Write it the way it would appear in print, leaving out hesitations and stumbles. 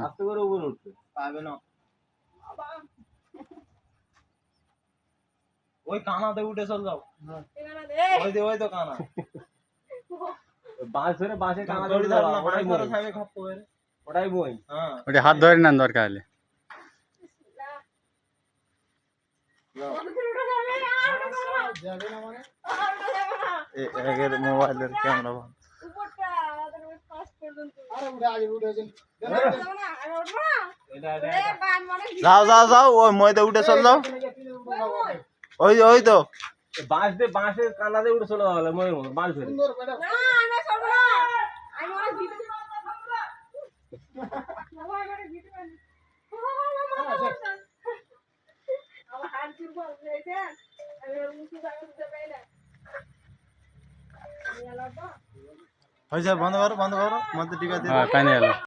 আস্তে করে উপরে উঠবে পাবে না ওই কানাতে উঠে চল যাও ওই তো কানা বাঁশ ধরে বাঁশে কানা ধরে যাও ওটাই ধরে খাবে খাপো ওটাই বই হ্যাঁ ওটা হাত ধরে নেন দরকার হলে এর মোবাইলের ক্যামেরা যাও যাও যাও ওই মইতে উঠে চল যাও ওই তো বাঁশ দিয়ে বাঁশের কানা দিয়ে উঠে চলে যাওয়া ময়ের মতো বাঁশ ধরে হয়েছে বন্ধ করো মধ্যে টিকা দিয়ে পানি এলো